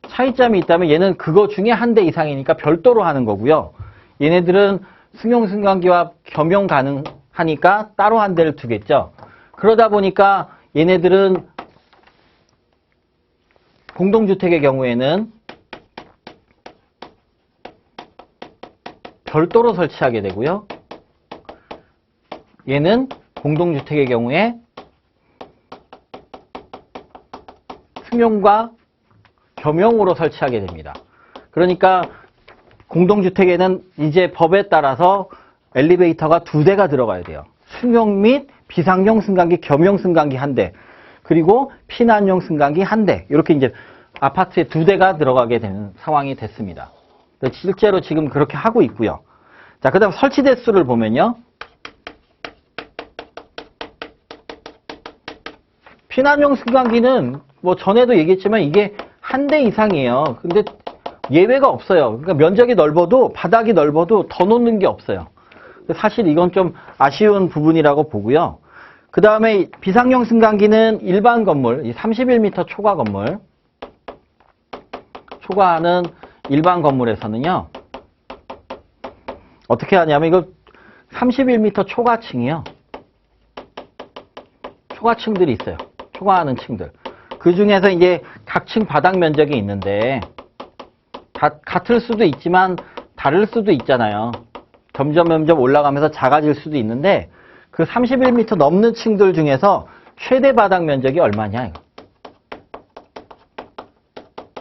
차이점이 있다면 얘는 그거 중에 한 대 이상이니까 별도로 하는 거고요. 얘네들은 승용 승강기와 겸용 가능하니까 따로 한 대를 두겠죠. 그러다 보니까 얘네들은 공동주택의 경우에는 별도로 설치하게 되고요. 얘는 공동주택의 경우에 승용과 겸용으로 설치하게 됩니다. 그러니까 공동주택에는 이제 법에 따라서 엘리베이터가 2대가 들어가야 돼요. 승용 및 비상용 승강기, 겸용 승강기 1대, 그리고 피난용 승강기 1대. 이렇게 이제 아파트에 2대가 들어가게 되는 상황이 됐습니다. 실제로 지금 그렇게 하고 있고요. 자, 그다음 설치 대수를 보면요. 피난용 승강기는 뭐 전에도 얘기했지만 이게 한 대 이상이에요. 근데 예외가 없어요. 그러니까 면적이 넓어도, 바닥이 넓어도 더 놓는 게 없어요. 사실 이건 좀 아쉬운 부분이라고 보고요. 그 다음에 비상용 승강기는 일반 건물, 31m 초과 건물, 초과하는 일반 건물에서는요, 어떻게 하냐면 이거 31m 초과층이요. 초과층들이 있어요. 초과하는 층들. 그 중에서 이제 각 층 바닥 면적이 있는데, 같을 수도 있지만 다를 수도 있잖아요. 점점 올라가면서 작아질 수도 있는데, 그 31m 넘는 층들 중에서 최대 바닥 면적이 얼마냐, 이거.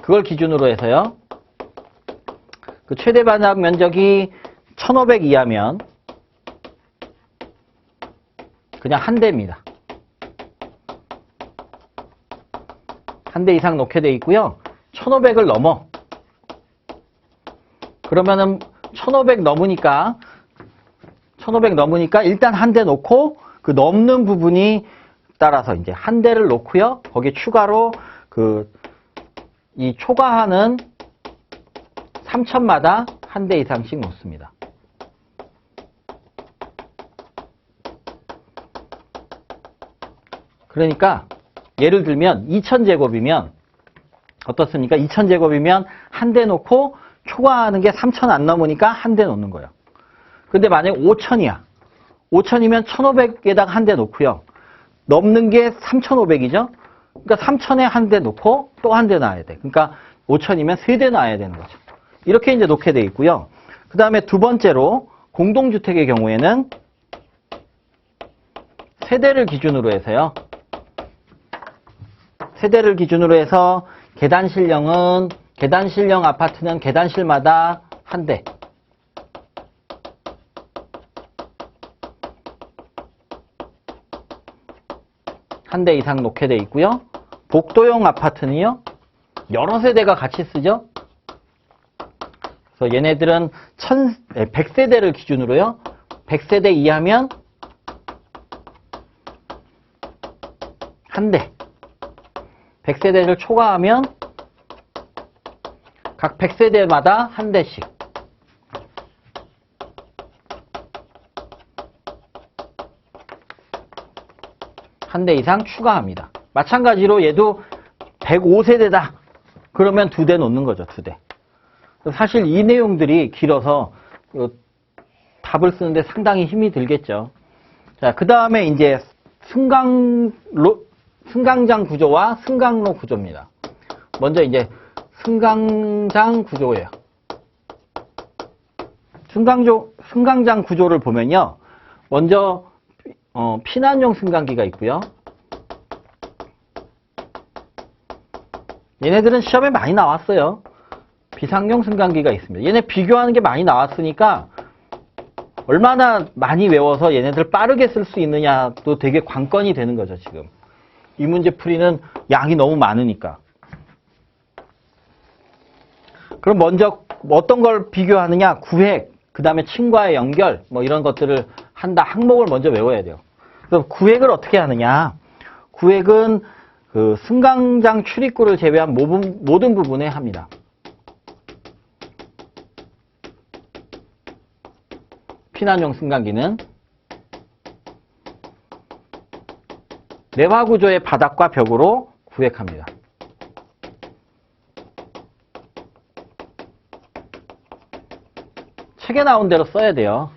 그걸 기준으로 해서요. 그 최대 바닥 면적이 1500 이하면 그냥 한 대입니다. 한 대 이상 놓게 돼 있고요. 1500을 넘어. 그러면은 1500 넘으니까 일단 한 대 놓고 그 넘는 부분이 따라서 이제 한 대를 놓고요. 거기에 추가로 이 초과하는 3층마다 한 대 이상씩 놓습니다. 그러니까 예를 들면 2000제곱이면 어떻습니까? 2000제곱이면 한 대 놓고 초과하는 게 3000 안 넘으니까 한 대 놓는 거예요. 근데 만약에 5000이야. 5000이면 1500에다가 한 대 놓고요. 넘는 게 3500이죠? 그러니까 3000에 한 대 놓고 또 한 대 놔야 돼. 그러니까 5000이면 3대 놔야 되는 거죠. 이렇게 이제 놓게 돼 있고요. 그 다음에 두 번째로 공동주택의 경우에는 세대를 기준으로 해서요. 세대를 기준으로 해서 계단실형 아파트는 계단실마다 한 대. 한 대 이상 놓게 돼 있고요. 복도형 아파트는요. 여러 세대가 같이 쓰죠. 그래서 얘네들은 100세대를 기준으로요. 100세대 이하면 한 대. 100세대를 초과하면 각 100세대마다 한 대씩. 한 대 이상 추가합니다. 마찬가지로 얘도 105세대다. 그러면 2대 놓는 거죠, 2대. 사실 이 내용들이 길어서 답을 쓰는데 상당히 힘이 들겠죠. 자, 그 다음에 이제 승강장 구조와 승강로 구조입니다. 먼저 이제 승강장 구조예요. 승강장 구조를 보면요. 먼저 피난용 승강기가 있고요. 얘네들은 시험에 많이 나왔어요. 비상용 승강기가 있습니다. 얘네 비교하는 게 많이 나왔으니까 얼마나 많이 외워서 얘네들 빠르게 쓸 수 있느냐도 되게 관건이 되는 거죠, 지금. 이 문제 풀이는 양이 너무 많으니까. 그럼 먼저 어떤 걸 비교하느냐? 구획, 그 다음에 층과의 연결, 뭐 이런 것들을 한다. 항목을 먼저 외워야 돼요. 그럼 구획을 어떻게 하느냐? 구획은 그 승강장 출입구를 제외한 모든 부분에 합니다. 피난용 승강기는 내화 구조의 바닥과 벽으로 구획합니다. 책에 나온 대로 써야 돼요.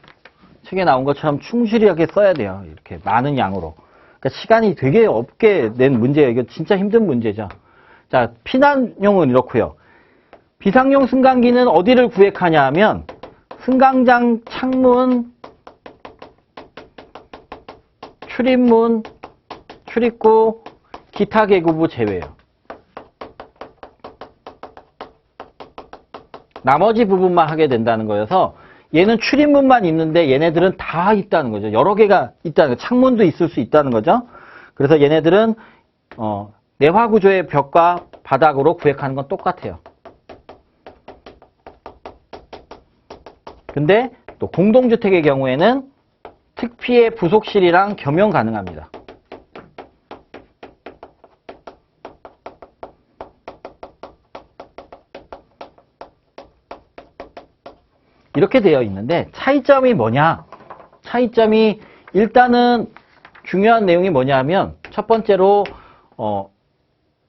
책에 나온 것처럼 충실하게 써야 돼요. 이렇게 많은 양으로. 그러니까 시간이 되게 없게 낸 문제예요. 이거 진짜 힘든 문제죠. 자, 피난용은 이렇고요. 비상용 승강기는 어디를 구획하냐 하면 승강장 창문, 출입문, 출입구, 기타 계구부 제외예요. 나머지 부분만 하게 된다는 거여서 얘는 출입문만 있는데 얘네들은 다 있다는 거죠. 여러 개가 있다는 거죠. 창문도 있을 수 있다는 거죠. 그래서 얘네들은 내화 구조의 벽과 바닥으로 구획하는 건 똑같아요. 근데 또 공동주택의 경우에는 특피의 부속실이랑 겸용 가능합니다. 이렇게 되어 있는데 차이점이 뭐냐? 차이점이 일단은 중요한 내용이 뭐냐면 첫 번째로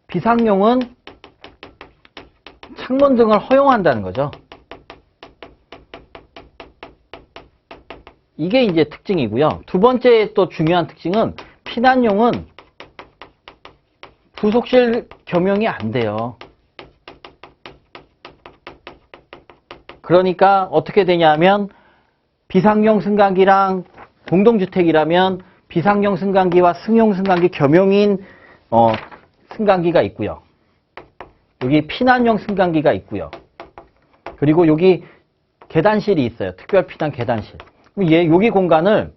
비상용은 창문 등을 허용한다는 거죠. 이게 이제 특징이고요. 두 번째 또 중요한 특징은 피난용은 부속실 겸용이 안 돼요. 그러니까 어떻게 되냐면 비상용 승강기랑 공동주택이라면 비상용 승강기와 승용 승강기 겸용인 승강기가 있고요. 여기 피난용 승강기가 있고요. 그리고 여기 계단실이 있어요. 특별 피난 계단실. 여기 공간을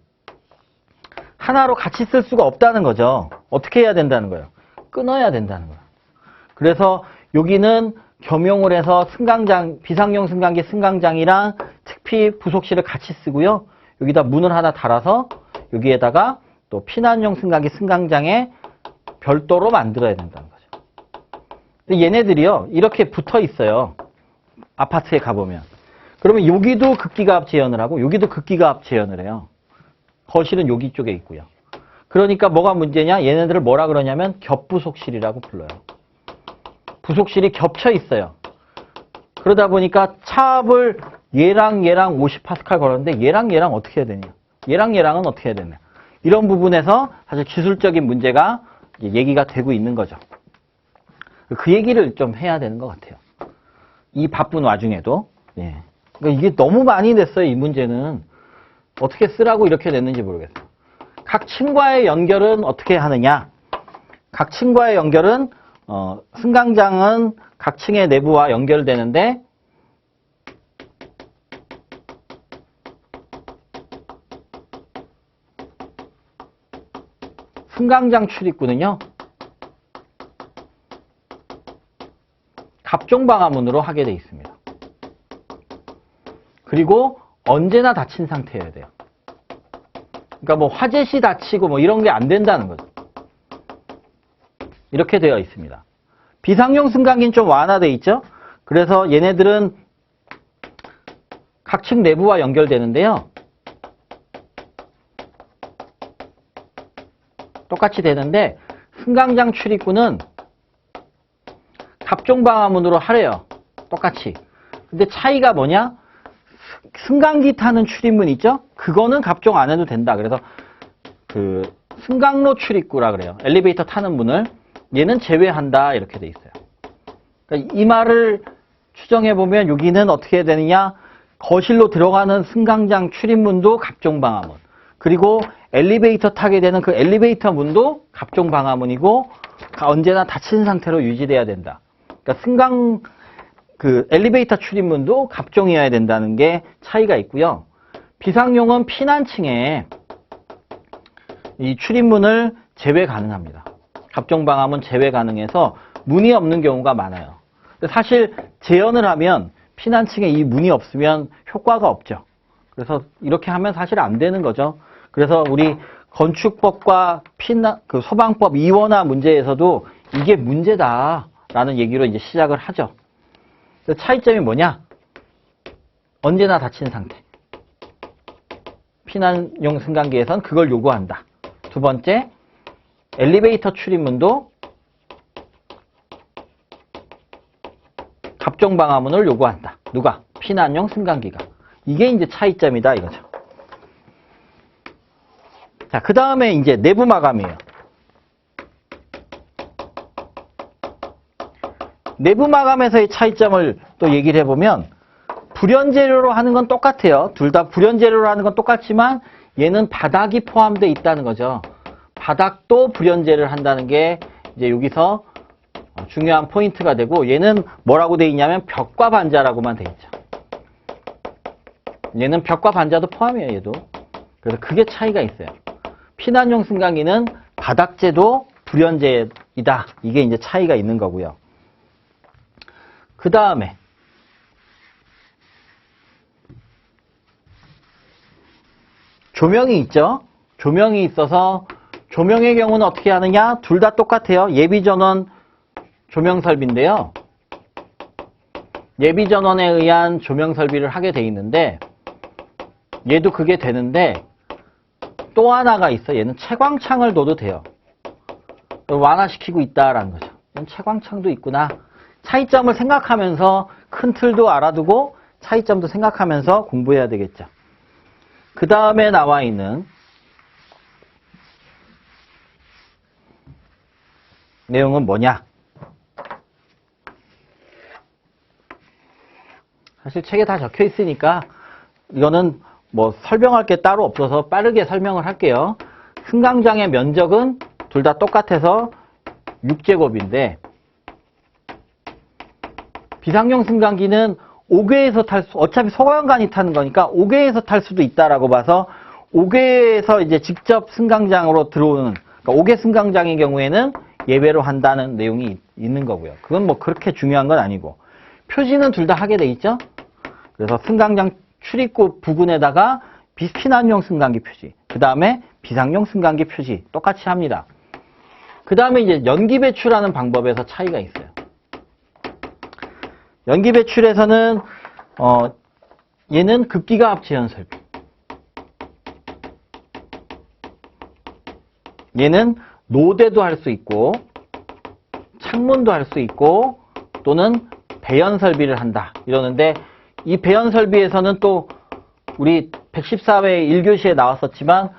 하나로 같이 쓸 수가 없다는 거죠. 어떻게 해야 된다는 거예요? 끊어야 된다는 거예요. 그래서 여기는 겸용을 해서 승강장, 비상용 승강기 승강장이랑 특피 부속실을 같이 쓰고요. 여기다 문을 하나 달아서 여기에다가 또 피난용 승강기 승강장에 별도로 만들어야 된다는 거죠. 근데 얘네들이요, 이렇게 붙어 있어요. 아파트에 가보면. 그러면 여기도 극기가압 재현을 하고 여기도 극기가압 재현을 해요. 거실은 여기 쪽에 있고요. 그러니까 뭐가 문제냐? 얘네들을 뭐라 그러냐면 겹부속실이라고 불러요. 부속실이 겹쳐 있어요. 그러다 보니까 차압을 얘랑 50파스칼 걸었는데 얘랑 어떻게 해야 되냐? 얘랑은 어떻게 해야 되냐? 이런 부분에서 사실 기술적인 문제가 얘기가 되고 있는 거죠. 그 얘기를 좀 해야 되는 것 같아요. 이 바쁜 와중에도. 예. 그러니까 이게 너무 많이 냈어요, 이 문제는. 어떻게 쓰라고 이렇게 냈는지 모르겠어요. 각 층과의 연결은 어떻게 하느냐? 각 층과의 연결은 승강장은 각 층의 내부와 연결되는데 승강장 출입구는요, 갑종방화문으로 하게 되어 있습니다. 그리고 언제나 닫힌 상태여야 돼요. 그러니까 뭐 화재 시 닫히고 뭐 이런 게 안 된다는 거죠. 이렇게 되어 있습니다. 비상용 승강기는 좀 완화되어 있죠. 그래서 얘네들은 각 층 내부와 연결되는데요. 똑같이 되는데 승강장 출입구는 갑종 방화문으로 하래요. 똑같이. 근데 차이가 뭐냐? 승강기 타는 출입문 있죠? 그거는 갑종 안 해도 된다. 그래서 그 승강로 출입구라 그래요. 엘리베이터 타는 문을 얘는 제외한다 이렇게 돼 있어요. 그러니까 이 말을 추정해 보면 여기는 어떻게 되느냐? 거실로 들어가는 승강장 출입문도 갑종 방화문. 그리고 엘리베이터 타게 되는 그 엘리베이터 문도 갑종 방화문이고 언제나 닫힌 상태로 유지돼야 된다. 그러니까 그 엘리베이터 출입문도 갑종이어야 된다는 게 차이가 있고요. 비상용은 피난층에 이 출입문을 제외 가능합니다. 갑종 방화문 제외 가능해서 문이 없는 경우가 많아요. 사실 재현을 하면 피난층에 이 문이 없으면 효과가 없죠. 그래서 이렇게 하면 사실 안 되는 거죠. 그래서 우리 건축법과 그 소방법 이원화 문제에서도 이게 문제다라는 얘기로 이제 시작을 하죠. 차이점이 뭐냐? 언제나 닫힌 상태. 피난용 승강기에선 그걸 요구한다. 두 번째, 엘리베이터 출입문도 갑종 방화문을 요구한다. 누가? 피난용 승강기가. 이게 이제 차이점이다 이거죠. 자, 그 다음에 이제 내부 마감이에요. 내부 마감에서의 차이점을 또 얘기를 해보면 불연재료로 하는 건 똑같아요. 둘 다 불연재료로 하는 건 똑같지만 얘는 바닥이 포함되어 있다는 거죠. 바닥도 불연재를 한다는 게 이제 여기서 중요한 포인트가 되고 얘는 뭐라고 되어 있냐면 벽과 반자라고만 되어 있죠. 얘는 벽과 반자도 포함이에요. 얘도. 그래서 그게 차이가 있어요. 피난용 승강기는 바닥재도 불연재이다. 이게 이제 차이가 있는 거고요. 그 다음에 조명이 있죠. 조명이 있어서 조명의 경우는 어떻게 하느냐? 둘 다 똑같아요. 예비전원 조명 설비인데요. 예비전원에 의한 조명 설비를 하게 돼 있는데 얘도 그게 되는데 또 하나가 있어. 얘는 채광창을 둬도 돼요. 완화시키고 있다라는 거죠. 채광창도 있구나. 차이점을 생각하면서 큰 틀도 알아두고 차이점도 생각하면서 공부해야 되겠죠. 그 다음에 나와 있는 내용은 뭐냐? 사실 책에 다 적혀 있으니까 이거는 뭐 설명할 게 따로 없어서 빠르게 설명을 할게요. 승강장의 면적은 둘 다 똑같아서 6제곱인데 비상용 승강기는 5궤에서 탈 수, 어차피 소방관이 타는 거니까 5궤에서 탈 수도 있다라고 봐서 5궤에서 이제 직접 승강장으로 들어오는, 그러니까 5궤 승강장의 경우에는 예외로 한다는 내용이 있는 거고요. 그건 뭐 그렇게 중요한 건 아니고. 표시는 둘 다 하게 돼 있죠? 그래서 승강장 출입구 부근에다가 피난용 승강기 표시, 그 다음에 비상용 승강기 표시 똑같이 합니다. 그 다음에 이제 연기 배출하는 방법에서 차이가 있어요. 연기 배출에서는 얘는 급기가압 제한 설비, 얘는 노대도 할 수 있고 창문도 할 수 있고 또는 배연 설비를 한다 이러는데, 이 배연 설비에서는 또 우리 114회 1교시에 나왔었지만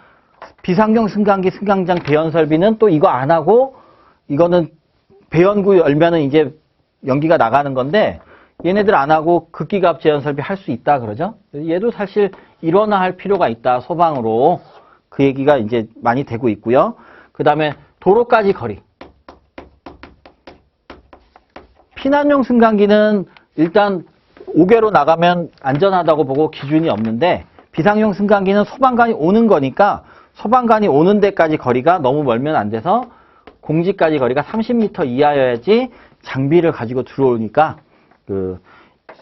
비상용 승강기 승강장 배연 설비는 또 이거 안 하고, 이거는 배연구 열면은 이제 연기가 나가는 건데 얘네들 안 하고 급기가압 제한 설비 할 수 있다 그러죠. 얘도 사실 일원화할 필요가 있다, 소방으로. 그 얘기가 이제 많이 되고 있고요. 그 다음에 도로까지 거리. 피난용 승강기는 일단 5궤로 나가면 안전하다고 보고 기준이 없는데, 비상용 승강기는 소방관이 오는 거니까 소방관이 오는 데까지 거리가 너무 멀면 안 돼서 공지까지 거리가 30m 이하여야지 장비를 가지고 들어오니까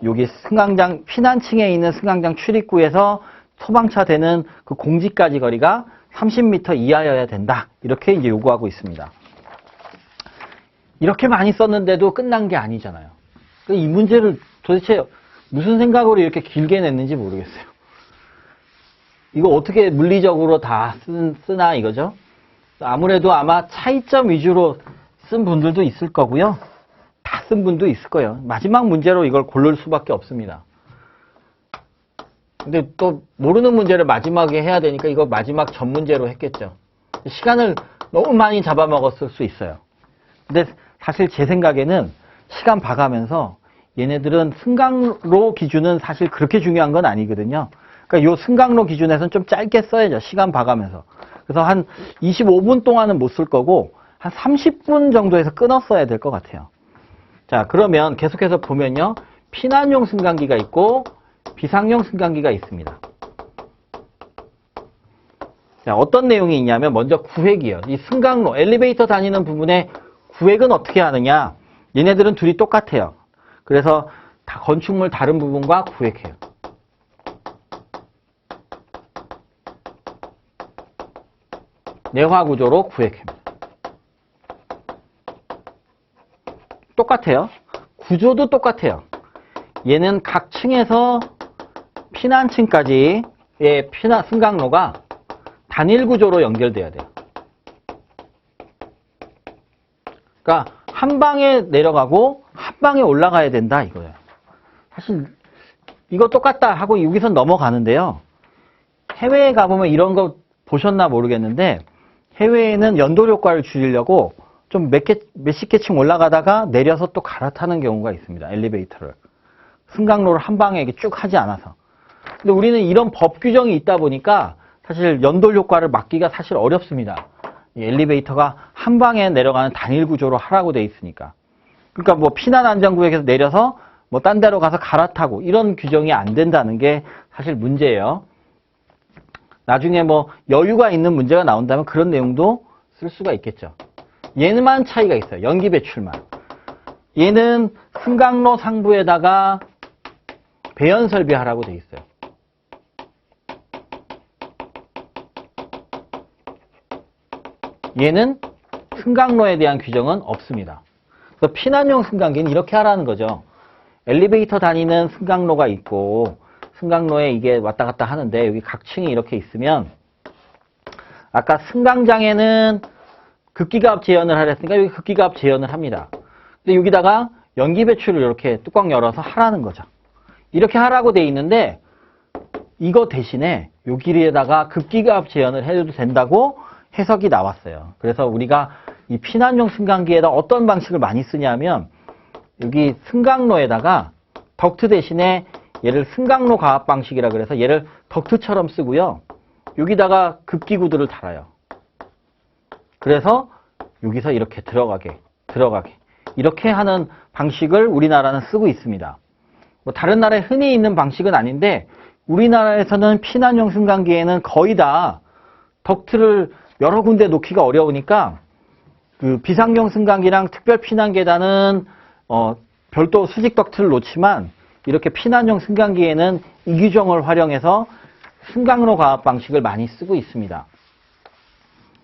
여기 승강장, 피난층에 있는 승강장 출입구에서 소방차 되는 그 공지까지 거리가 30m 이하여야 된다. 이렇게 이제 요구하고 있습니다. 이렇게 많이 썼는데도 끝난 게 아니잖아요. 이 문제를 도대체 무슨 생각으로 이렇게 길게 냈는지 모르겠어요. 이거 어떻게 물리적으로 다 쓰나 이거죠? 아무래도 아마 차이점 위주로 쓴 분들도 있을 거고요. 다 쓴 분도 있을 거예요. 마지막 문제로 이걸 고를 수밖에 없습니다. 근데 또 모르는 문제를 마지막에 해야 되니까 이거 마지막 전 문제로 했겠죠. 시간을 너무 많이 잡아먹었을 수 있어요. 근데 사실 제 생각에는 시간 봐가면서 얘네들은 승강로 기준은 사실 그렇게 중요한 건 아니거든요. 그러니까 요 승강로 기준에서는 좀 짧게 써야죠. 시간 봐가면서. 그래서 한 25분 동안은 못 쓸 거고 한 30분 정도에서 끊었어야 될 것 같아요. 자, 그러면 계속해서 보면요. 피난용 승강기가 있고 비상용 승강기가 있습니다. 자, 어떤 내용이 있냐면 먼저 구획이에요. 이 승강로, 엘리베이터 다니는 부분에 구획은 어떻게 하느냐. 얘네들은 둘이 똑같아요. 그래서 다 건축물 다른 부분과 구획해요. 내화 구조로 구획합니다. 똑같아요. 구조도 똑같아요. 얘는 각 층에서 피난층까지의 승강로가 단일 구조로 연결돼야 돼요. 그러니까 한 방에 내려가고 한 방에 올라가야 된다 이거예요. 사실 이거 똑같다 하고 여기서 넘어가는데요. 해외에 가보면 이런 거 보셨나 모르겠는데 해외에는 연돌 효과를 줄이려고 좀 몇십 개 층 올라가다가 내려서 또 갈아타는 경우가 있습니다. 엘리베이터를. 승강로를 한 방에 쭉 하지 않아서. 근데 우리는 이런 법 규정이 있다 보니까 사실 연돌 효과를 막기가 사실 어렵습니다. 이 엘리베이터가 한 방에 내려가는 단일 구조로 하라고 돼 있으니까. 그러니까 뭐 피난 안전구역에서 내려서 뭐 딴 데로 가서 갈아타고 이런 규정이 안 된다는 게 사실 문제예요. 나중에 뭐 여유가 있는 문제가 나온다면 그런 내용도 쓸 수가 있겠죠. 얘는만 차이가 있어요. 연기 배출만. 얘는 승강로 상부에다가 배연 설비하라고 돼 있어요. 얘는 승강로에 대한 규정은 없습니다. 그래서 피난용 승강기는 이렇게 하라는 거죠. 엘리베이터 다니는 승강로가 있고 승강로에 이게 왔다 갔다 하는데 여기 각 층이 이렇게 있으면 아까 승강장에는 극기가압 제어를 하랬으니까 여기 극기가압 제어를 합니다. 근데 여기다가 연기 배출을 이렇게 뚜껑 열어서 하라는 거죠. 이렇게 하라고 돼 있는데 이거 대신에 여기에다가 극기가압 제어를 해도 된다고 해석이 나왔어요. 그래서 우리가 이 피난용 승강기에다 어떤 방식을 많이 쓰냐면 여기 승강로에다가 덕트 대신에 얘를 승강로 가압 방식이라 그래서 얘를 덕트처럼 쓰고요. 여기다가 급기구들을 달아요. 그래서 여기서 이렇게 들어가게 이렇게 하는 방식을 우리나라는 쓰고 있습니다. 뭐 다른 나라에 흔히 있는 방식은 아닌데 우리나라에서는 피난용 승강기에는 거의 다 덕트를 여러 군데 놓기가 어려우니까 그 비상용 승강기랑 특별 피난 계단은 별도 수직 덕트를 놓지만 이렇게 피난용 승강기에는 이 규정을 활용해서 승강로 가압 방식을 많이 쓰고 있습니다.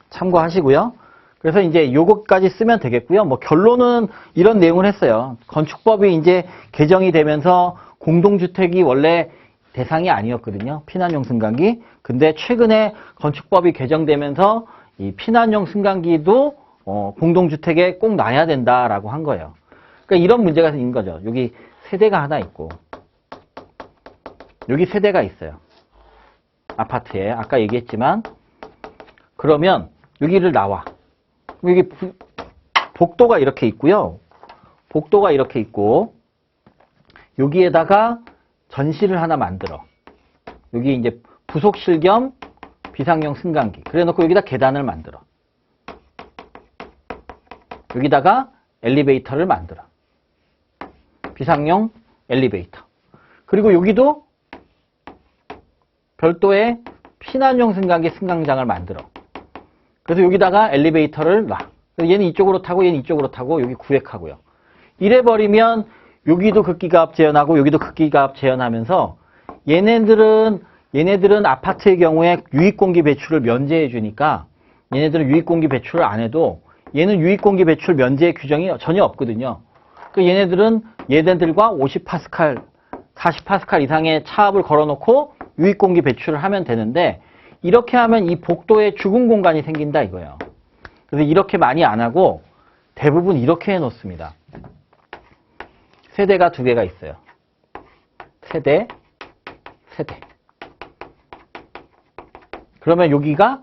참고하시고요. 그래서 이제 요것까지 쓰면 되겠고요. 뭐 결론은 이런 내용을 했어요. 건축법이 이제 개정이 되면서 공동주택이 원래 대상이 아니었거든요. 피난용 승강기. 근데 최근에 건축법이 개정되면서 이 피난용 승강기도 공동주택에 꼭 놔야 된다라고 한 거예요. 그러니까 이런 문제가 있는 거죠. 여기 세대가 하나 있고 여기 세대가 있어요. 아파트에 아까 얘기했지만 그러면 여기를 나와. 여기 복도가 이렇게 있고요. 복도가 이렇게 있고 여기에다가 전실을 하나 만들어. 여기 이제 부속실 겸 비상용 승강기. 그래 놓고 여기다 계단을 만들어. 여기다가 엘리베이터를 만들어. 비상용 엘리베이터. 그리고 여기도 별도의 피난용 승강기 승강장을 만들어. 그래서 여기다가 엘리베이터를 놔. 얘는 이쪽으로 타고 얘는 이쪽으로 타고 여기 구획하고요. 이래버리면 여기도 극기가압 제한하고 여기도 극기가압 제한하면서 얘네들은 아파트의 경우에 유입공기 배출을 면제해 주니까 얘네들은 유입공기 배출을 안 해도 얘는 유입공기 배출 면제 규정이 전혀 없거든요. 그 얘네들과 50파스칼, 40파스칼 이상의 차압을 걸어놓고 유입공기 배출을 하면 되는데 이렇게 하면 이 복도에 죽은 공간이 생긴다 이거예요. 그래서 이렇게 많이 안 하고 대부분 이렇게 해놓습니다. 세대가 두 개가 있어요. 세대. 그러면 여기가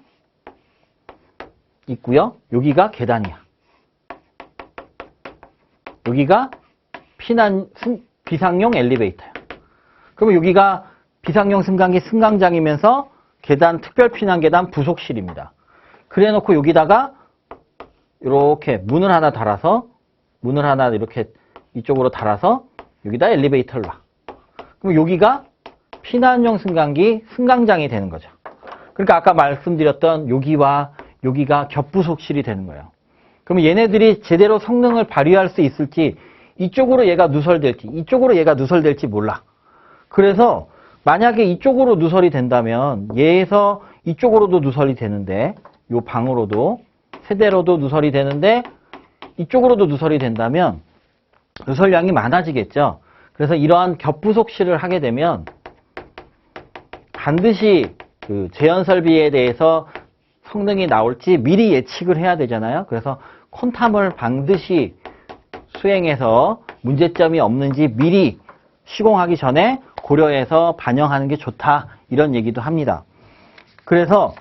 있고요. 여기가 계단이야. 여기가 비상용 엘리베이터야. 그러면 여기가 비상용 승강기 승강장이면서 계단, 특별 피난 계단 부속실입니다. 그래 놓고 여기다가 이렇게 문을 하나 이렇게 이쪽으로 달아서 여기다 엘리베이터를 놔. 그럼 여기가 피난용 승강기 승강장이 되는 거죠. 그러니까 아까 말씀드렸던 여기와 여기가 겹부속실이 되는 거예요. 그러면 얘네들이 제대로 성능을 발휘할 수 있을지 이쪽으로 얘가 누설될지 이쪽으로 얘가 누설될지 몰라. 그래서 만약에 이쪽으로 누설이 된다면 얘에서 이쪽으로도 누설이 되는데 요 방으로도 세대로도 누설이 되는데 이쪽으로도 누설이 된다면 누설량이 많아지겠죠. 그래서 이러한 겹부속실을 하게 되면 반드시 그 제연 설비에 대해서 성능이 나올지 미리 예측을 해야 되잖아요. 그래서 콘탐을 반드시 수행해서 문제점이 없는지 미리 시공하기 전에 고려해서 반영하는 게 좋다 이런 얘기도 합니다. 그래서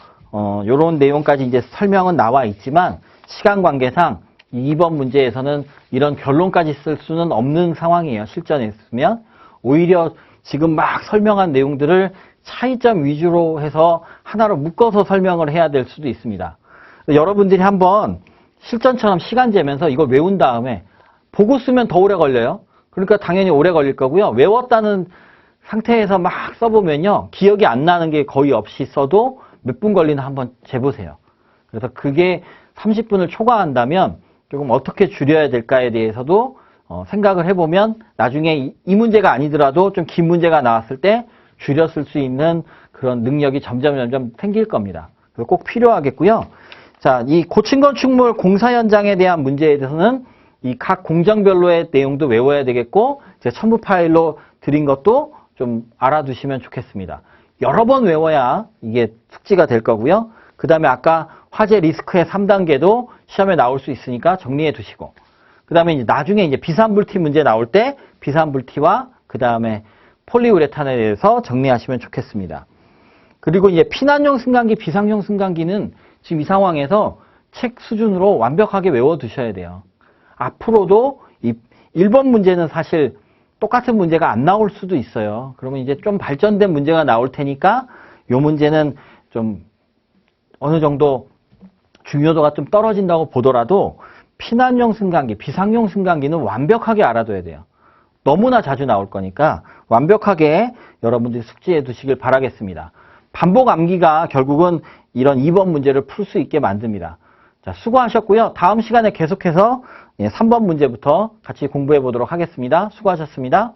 이런 내용까지 이제 설명은 나와 있지만 시간 관계상 2번 문제에서는 이런 결론까지 쓸 수는 없는 상황이에요. 실전했으면 오히려 지금 막 설명한 내용들을 차이점 위주로 해서 하나로 묶어서 설명을 해야 될 수도 있습니다. 여러분들이 한번 실전처럼 시간 재면서 이걸 외운 다음에 보고 쓰면 더 오래 걸려요. 그러니까 당연히 오래 걸릴 거고요. 외웠다는 상태에서 막 써보면요. 기억이 안 나는 게 거의 없이 써도 몇 분 걸리나 한번 재보세요. 그래서 그게 30분을 초과한다면 조금 어떻게 줄여야 될까에 대해서도 생각을 해보면 나중에 이 문제가 아니더라도 좀 긴 문제가 나왔을 때 줄였을 수 있는 그런 능력이 점점 생길 겁니다. 그래서 꼭 필요하겠고요. 자, 이 고층 건축물 공사 현장에 대한 문제에 대해서는 이 각 공정별로의 내용도 외워야 되겠고 제가 첨부 파일로 드린 것도 좀 알아두시면 좋겠습니다. 여러 번 외워야 이게 숙지가 될 거고요. 그 다음에 아까 화재 리스크의 3단계도 시험에 나올 수 있으니까 정리해 두시고 그 다음에 이제 나중에 이제 비산불티 문제 나올 때 비산불티와 그 다음에 폴리우레탄에 대해서 정리하시면 좋겠습니다. 그리고 이제 피난용 승강기, 비상용 승강기는 지금 이 상황에서 책 수준으로 완벽하게 외워두셔야 돼요. 앞으로도 이 1번 문제는 사실 똑같은 문제가 안 나올 수도 있어요. 그러면 이제 좀 발전된 문제가 나올 테니까 이 문제는 좀 어느 정도 중요도가 좀 떨어진다고 보더라도 피난용 승강기, 비상용 승강기는 완벽하게 알아둬야 돼요. 너무나 자주 나올 거니까 완벽하게 여러분들이 숙지해 두시길 바라겠습니다. 반복 암기가 결국은 이런 2번 문제를 풀 수 있게 만듭니다. 자, 수고하셨고요. 다음 시간에 계속해서 3번 문제부터 같이 공부해 보도록 하겠습니다. 수고하셨습니다.